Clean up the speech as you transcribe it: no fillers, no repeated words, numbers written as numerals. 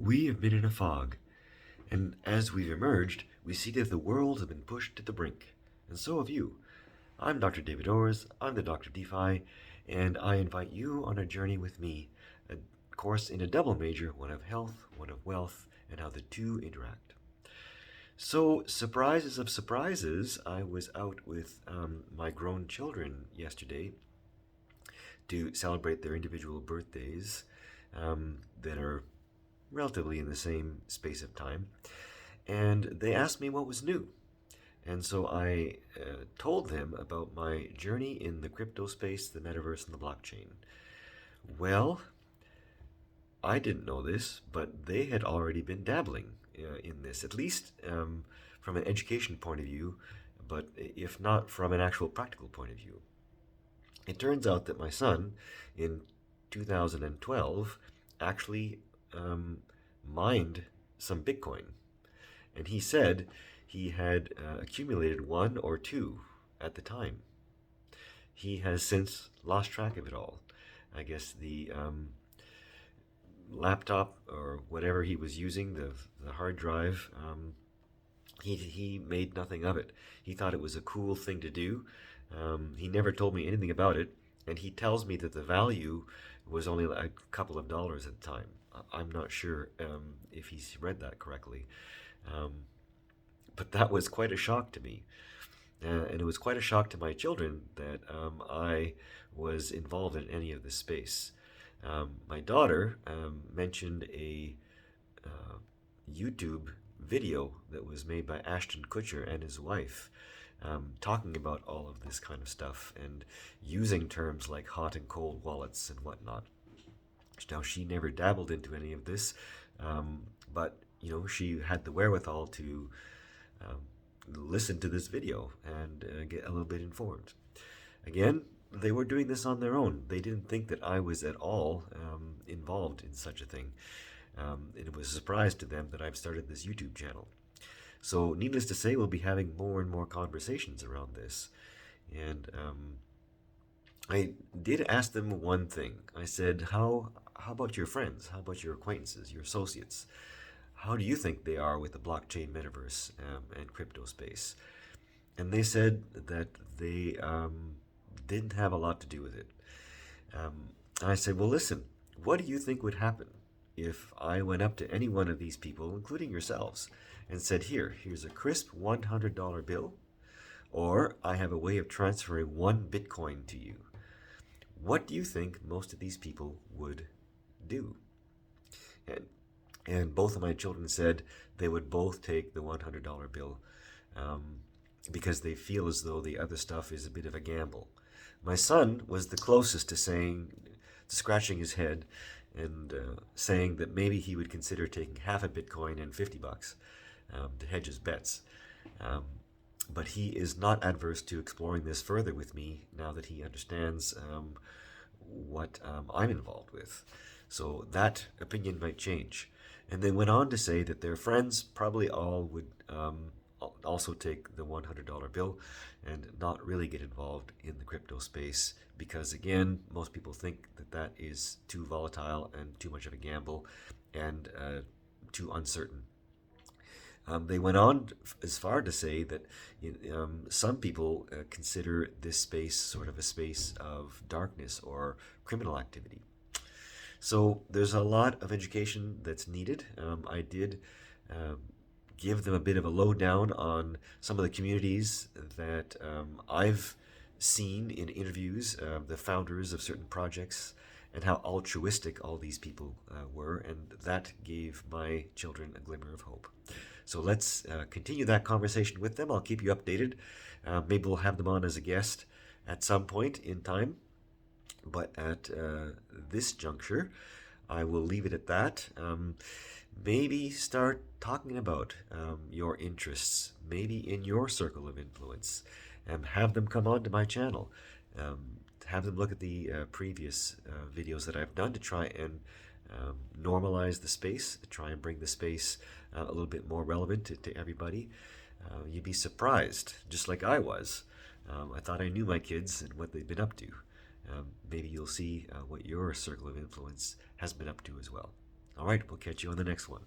We have been in a fog, and as we've emerged, we see that the world has been pushed to the brink, and so have you. I'm Dr. David Orrs, I'm the Dr. DeFi, and I invite you on a journey with me, a course in a double major, one of health, one of wealth, and how the two interact. So, surprises of surprises, I was out with my grown children yesterday to celebrate their individual birthdays that are relatively in the same space of time. And they asked me what was new. And so I told them about my journey in the crypto space, the metaverse, and the blockchain. Well, I didn't know this, but they had already been dabbling in this, at least from an education point of view, but if not from an actual practical point of view. It turns out that my son, in 2012, actually mined some Bitcoin. And he said he had accumulated one or two at the time. He has since lost track of it all. I guess the laptop or whatever he was using, the hard drive, he made nothing of it. He thought it was a cool thing to do. He never told me anything about it, and he tells me that the value was only a couple of dollars at the time. I'm not sure if he's read that correctly. But that was quite a shock to me. And it was quite a shock to my children that I was involved in any of this space. My daughter mentioned a YouTube video that was made by Ashton Kutcher and his wife, talking about all of this kind of stuff and using terms like hot and cold wallets and whatnot. Now, she never dabbled into any of this, but she had the wherewithal to listen to this video and get a little bit informed. Again, they were doing this on their own. They didn't think that I was at all involved in such a thing. It was a surprise to them that I've started this YouTube channel. So, needless to say, we'll be having more and more conversations around this. And I did ask them one thing. I said, how about your friends? How about your acquaintances, your associates? How do you think they are with the blockchain, metaverse, and crypto space? And they said that they didn't have a lot to do with it. I said, well, listen, what do you think would happen if I went up to any one of these people, including yourselves, and said, here's a crisp $100 bill, or I have a way of transferring one Bitcoin to you? What do you think most of these people would do? And both of my children said they would both take the $100 bill because they feel as though the other stuff is a bit of a gamble. My son was the closest to scratching his head and saying that maybe he would consider taking half a Bitcoin and $50 to hedge his bets. But he is not adverse to exploring this further with me now that he understands what I'm involved with. So that opinion might change. And they went on to say that their friends probably all would also take the $100 bill and not really get involved in the crypto space because, again, most people think that that is too volatile and too much of a gamble and too uncertain. They went on as far to say that some people consider this space sort of a space of darkness or criminal activity. So there's a lot of education that's needed. I did give them a bit of a lowdown on some of the communities that I've seen in interviews, the founders of certain projects, and how altruistic all these people were, and that gave my children a glimmer of hope. So let's continue that conversation with them. I'll keep you updated. Maybe we'll have them on as a guest at some point in time. But at this juncture, I will leave it at that. Maybe start talking about your interests, maybe in your circle of influence, and have them come on to my channel. Have them look at the previous videos that I've done to try and normalize the space, to try and bring the space a little bit more relevant to everybody. You'd be surprised, just like I was. I thought I knew my kids and what they'd been up to. Maybe you'll see what your circle of influence has been up to as well. All right, we'll catch you on the next one.